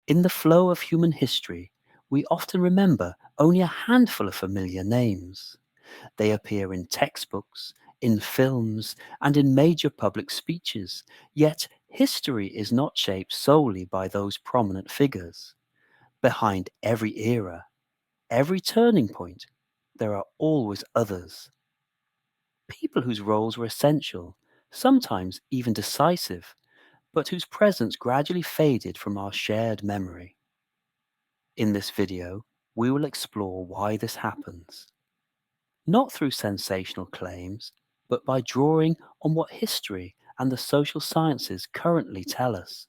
In the flow of human history, we often remember only a handful of familiar names. They appear in textbooks, in films, and in major public speeches, yet history is not shaped solely by those prominent figures. Behind every era, every turning point, there are always others. People whose roles were essential, sometimes even decisive, but whose presence gradually faded from our shared memory. In this video, we will explore why this happens. Not through sensational claims, but by drawing on what history and the social sciences currently tell us.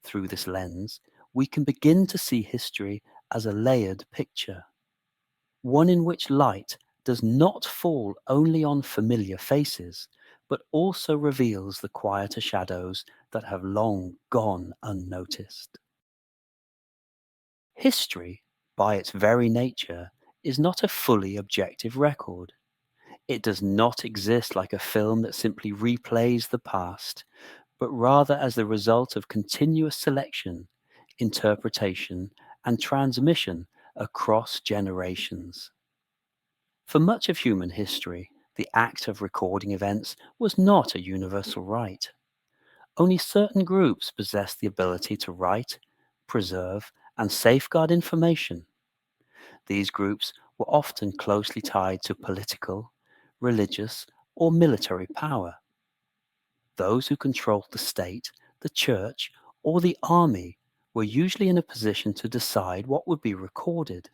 Through this lens, we can begin to see history as a layered picture, one in which light does not fall only on familiar faces, but also reveals the quieter shadows that have long gone unnoticed. History, by its very nature, is not a fully objective record. It does not exist like a film that simply replays the past, but rather as the result of continuous selection, interpretation, and transmission across generations. For much of human history, the act of recording events was not a universal right. Only certain groups possessed the ability to write, preserve, and safeguard information. These groups were often closely tied to political, religious, or military power. Those who controlled the state, the church, or the army were usually in a position to decide what would be recorded.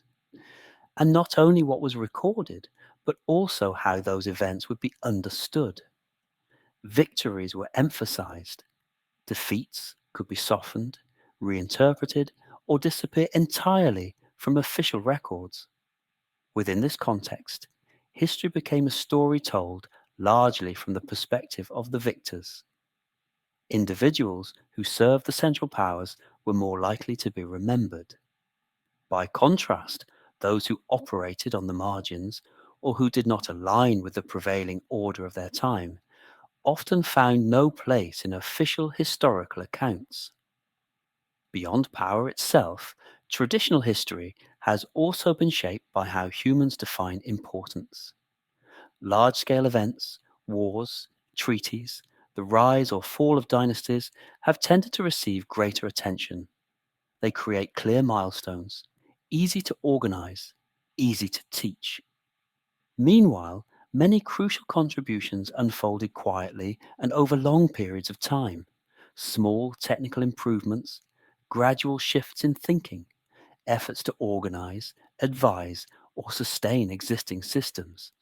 And not only what was recorded, but also how those events would be understood. Victories were emphasized. Defeats could be softened, reinterpreted, or disappear entirely from official records. Within this context, history became a story told largely from the perspective of the victors. Individuals who served the central powers were more likely to be remembered. By contrast, those who operated on the margins or who did not align with the prevailing order of their time often found no place in official historical accounts. Beyond power itself, traditional history has also been shaped by how humans define importance. Large-scale events, wars, treaties, the rise or fall of dynasties have tended to receive greater attention. They create clear milestones, easy to organize, easy to teach. Meanwhile, many crucial contributions unfolded quietly and over long periods of time. Small technical improvements, gradual shifts in thinking, efforts to organize, advise, or sustain existing systems.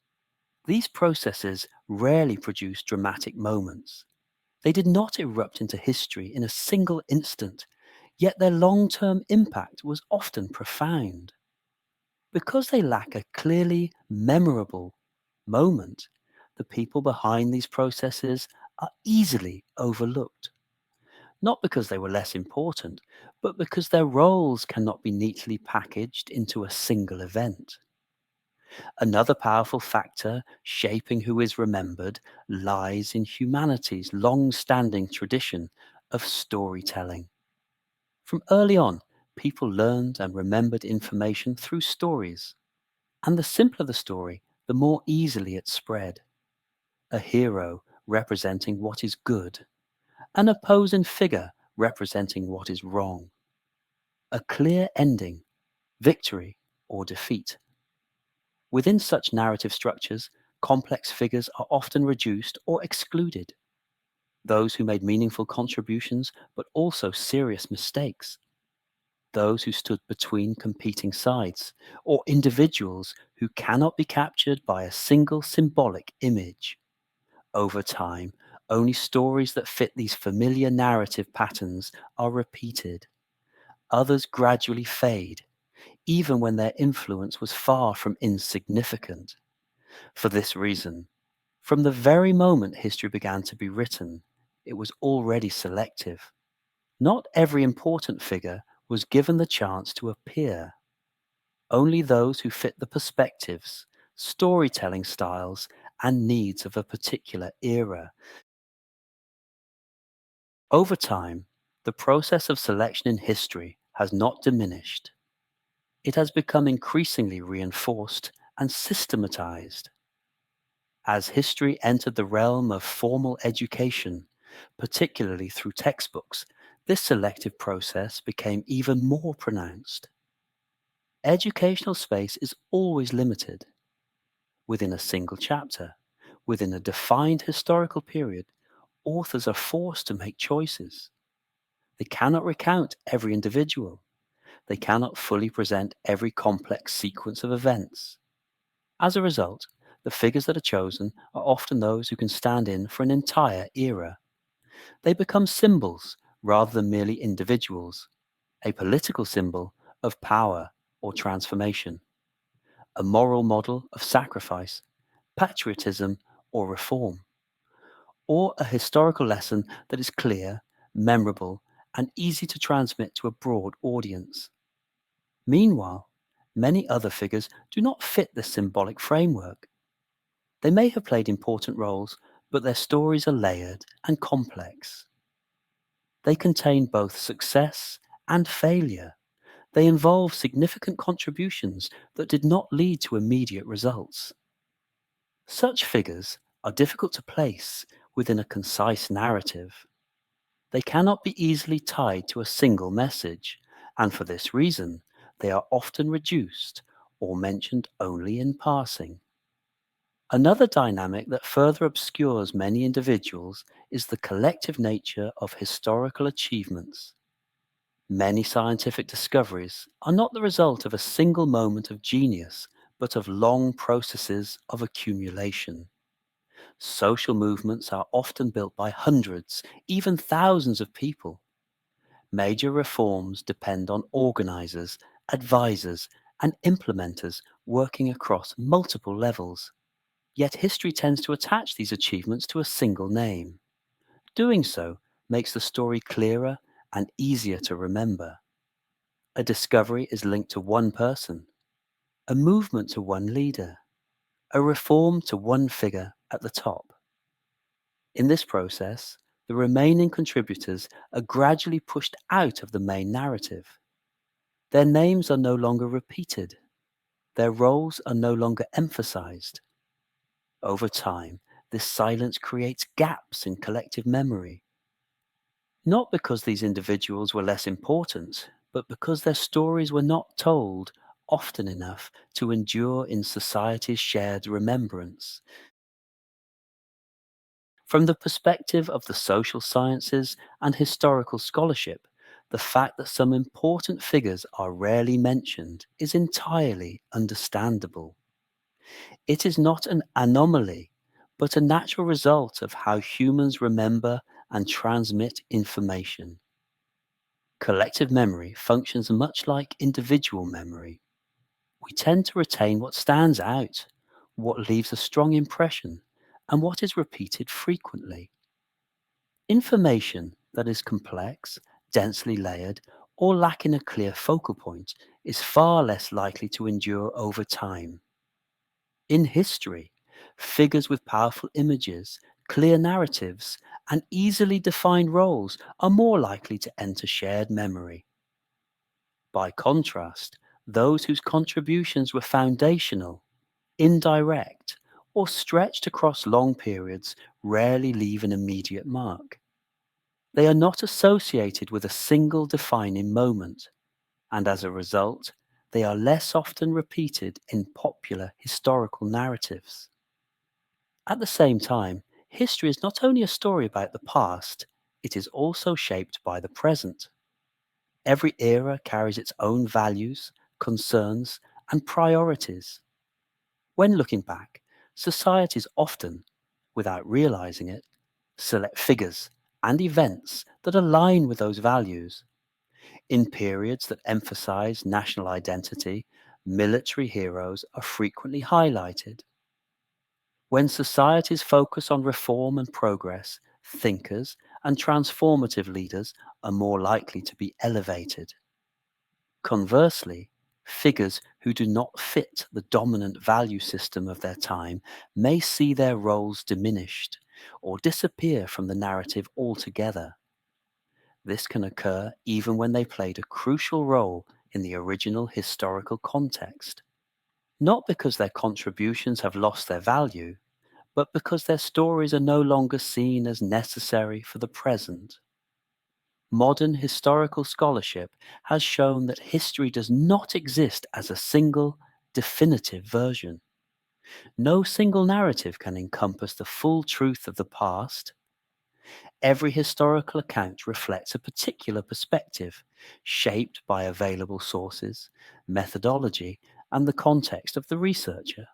These processes rarely produce dramatic moments. They did not erupt into history in a single instant, yet their long-term impact was often profound. Because they lack a clearly memorable moment, the people behind these processes are easily overlooked. Not because they were less important, but because their roles cannot be neatly packaged into a single event. Another powerful factor shaping who is remembered lies in humanity's long-standing tradition of storytelling. From early on, people learned and remembered information through stories. And the simpler the story, the more easily it spread. A hero representing what is good, an opposing figure representing what is wrong. A clear ending, victory or defeat. Within such narrative structures, complex figures are often reduced or excluded. Those who made meaningful contributions but also serious mistakes. Those who stood between competing sides, or individuals who cannot be captured by a single symbolic image. Over time, only stories that fit these familiar narrative patterns are repeated. Others gradually fade, even when their influence was far from insignificant. For this reason, from the very moment history began to be written, it was already selective. Not every important figure was given the chance to appear. Only those who fit the perspectives, storytelling styles, and needs of a particular era. Over time, The process of selection in history has not diminished. It has become increasingly reinforced and systematized. As history entered the realm of formal education, particularly through textbooks, this selective process became even more pronounced. Educational space is always limited. Within a single chapter, within a defined historical period, authors are forced to make choices. They cannot recount every individual. They cannot fully present every complex sequence of events. As a result, the figures that are chosen are often those who can stand in for an entire era. They become symbols rather than merely individuals, a political symbol of power or transformation, a moral model of sacrifice, patriotism or reform, or a historical lesson that is clear, memorable, and easy to transmit to a broad audience. Meanwhile, many other figures do not fit this symbolic framework. They may have played important roles, but their stories are layered and complex. They contain both success and failure. They involve significant contributions that did not lead to immediate results. Such figures are difficult to place within a concise narrative. They cannot be easily tied to a single message, and for this reason, they are often reduced or mentioned only in passing. Another dynamic that further obscures many individuals is the collective nature of historical achievements. Many scientific discoveries are not the result of a single moment of genius, but of long processes of accumulation. Social movements are often built by hundreds, even thousands of people. Major reforms depend on organizers, advisors, and implementers working across multiple levels. Yet history tends to attach these achievements to a single name. Doing so makes the story clearer and easier to remember. A discovery is linked to one person, a movement to one leader, a reform to one figure at the top. In this process, the remaining contributors are gradually pushed out of the main narrative. Their names are no longer repeated. Their roles are no longer emphasized. Over time, this silence creates gaps in collective memory. Not because these individuals were less important, but because their stories were not told often enough to endure in society's shared remembrance. From the perspective of the social sciences and historical scholarship, the fact that some important figures are rarely mentioned is entirely understandable. It is not an anomaly, but a natural result of how humans remember and transmit information. Collective memory functions much like individual memory. We tend to retain what stands out, what leaves a strong impression, and what is repeated frequently. Information that is complex, densely layered, or lacking a clear focal point is far less likely to endure over time. In history, figures with powerful images, clear narratives, and easily defined roles are more likely to enter shared memory. By contrast, those whose contributions were foundational, indirect, or stretched across long periods rarely leave an immediate mark. They are not associated with a single defining moment, and as a result, they are less often repeated in popular historical narratives. At the same time, history is not only a story about the past, it is also shaped by the present. Every era carries its own values, concerns, and priorities. When looking back, societies often, without realizing it, select figures and events that align with those values. In periods that emphasize national identity, military heroes are frequently highlighted. When societies focus on reform and progress, thinkers and transformative leaders are more likely to be elevated. Conversely, figures who do not fit the dominant value system of their time may see their roles diminished or disappear from the narrative altogether. This can occur even when they played a crucial role in the original historical context, not because their contributions have lost their value, but because their stories are no longer seen as necessary for the present. Modern historical scholarship has shown that history does not exist as a single, definitive version. No single narrative can encompass the full truth of the past. Every historical account reflects a particular perspective, shaped by available sources, methodology, and the context of the researcher.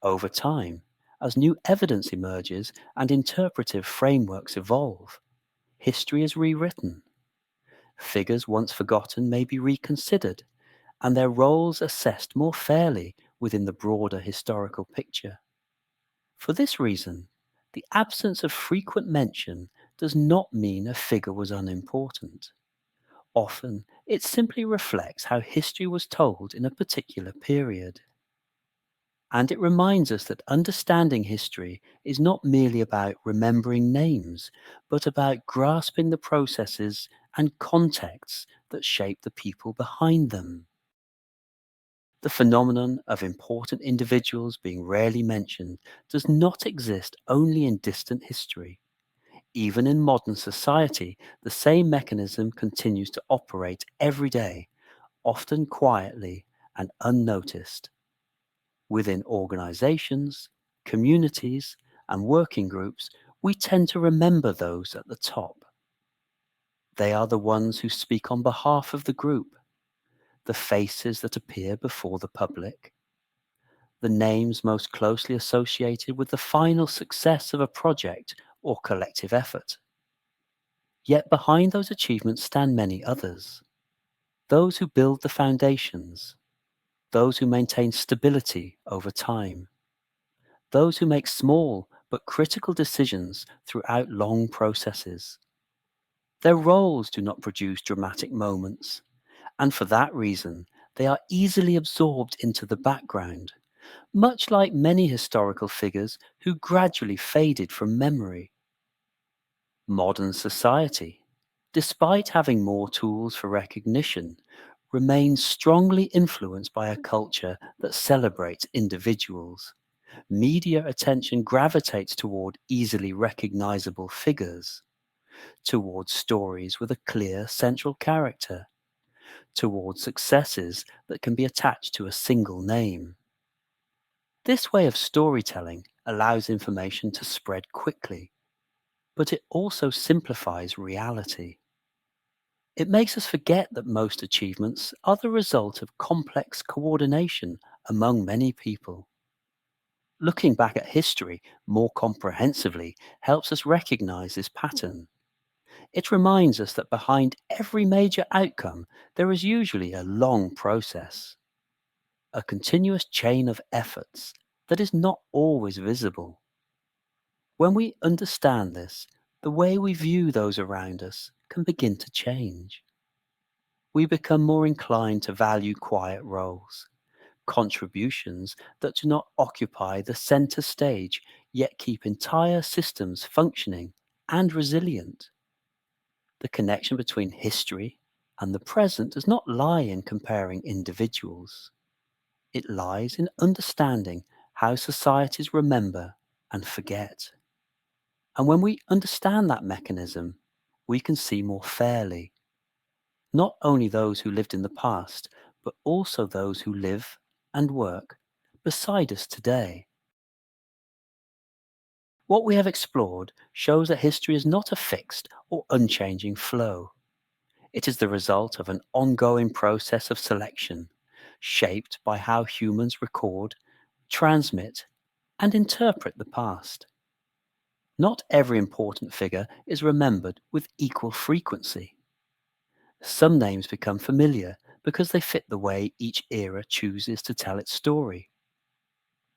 Over time, as new evidence emerges and interpretive frameworks evolve, history is rewritten. Figures once forgotten may be reconsidered, and their roles assessed more fairly within the broader historical picture. For this reason, the absence of frequent mention does not mean a figure was unimportant. Often, it simply reflects how history was told in a particular period. And it reminds us that understanding history is not merely about remembering names, but about grasping the processes and contexts that shape the people behind them. The phenomenon of important individuals being rarely mentioned does not exist only in distant history. Even in modern society, the same mechanism continues to operate every day, often quietly and unnoticed. Within organizations, communities, and working groups, we tend to remember those at the top. They are the ones who speak on behalf of the group, the faces that appear before the public, the names most closely associated with the final success of a project or collective effort. Yet behind those achievements stand many others. Those who build the foundations, those who maintain stability over time, those who make small but critical decisions throughout long processes. Their roles do not produce dramatic moments, and for that reason, they are easily absorbed into the background, much like many historical figures who gradually faded from memory. Modern society, despite having more tools for recognition, remains strongly influenced by a culture that celebrates individuals. Media attention gravitates toward easily recognizable figures, towards stories with a clear central character, towards successes that can be attached to a single name. This way of storytelling allows information to spread quickly, but it also simplifies reality. It makes us forget that most achievements are the result of complex coordination among many people. Looking back at history more comprehensively helps us recognize this pattern. It reminds us that behind every major outcome, there is usually a long process, a continuous chain of efforts that is not always visible. When we understand this, the way we view those around us can begin to change. We become more inclined to value quiet roles, contributions that do not occupy the center stage yet keep entire systems functioning and resilient. The connection between history and the present does not lie in comparing individuals. It lies in understanding how societies remember and forget. And when we understand that mechanism, we can see more fairly, not only those who lived in the past, but also those who live and work beside us today. What we have explored shows that history is not a fixed or unchanging flow. It is the result of an ongoing process of selection, shaped by how humans record, transmit, and interpret the past. Not every important figure is remembered with equal frequency. Some names become familiar because they fit the way each era chooses to tell its story.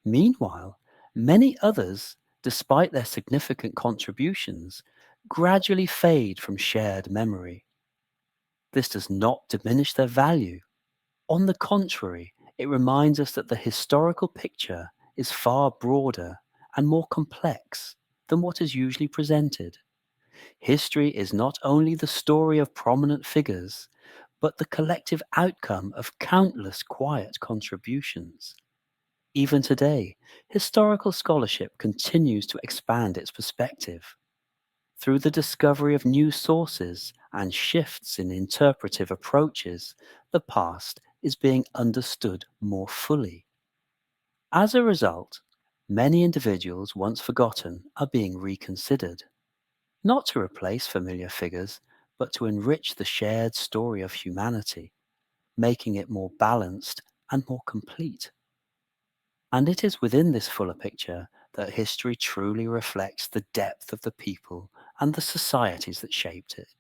Meanwhile, many others, despite their significant contributions, gradually fade from shared memory. This does not diminish their value. On the contrary, it reminds us that the historical picture is far broader and more complex than what is usually presented. History is not only the story of prominent figures, but the collective outcome of countless quiet contributions. Even today, historical scholarship continues to expand its perspective. Through the discovery of new sources and shifts in interpretive approaches, the past is being understood more fully. As a result, many individuals once forgotten are being reconsidered, not to replace familiar figures, but to enrich the shared story of humanity, making it more balanced and more complete. And it is within this fuller picture that history truly reflects the depth of the people and the societies that shaped it.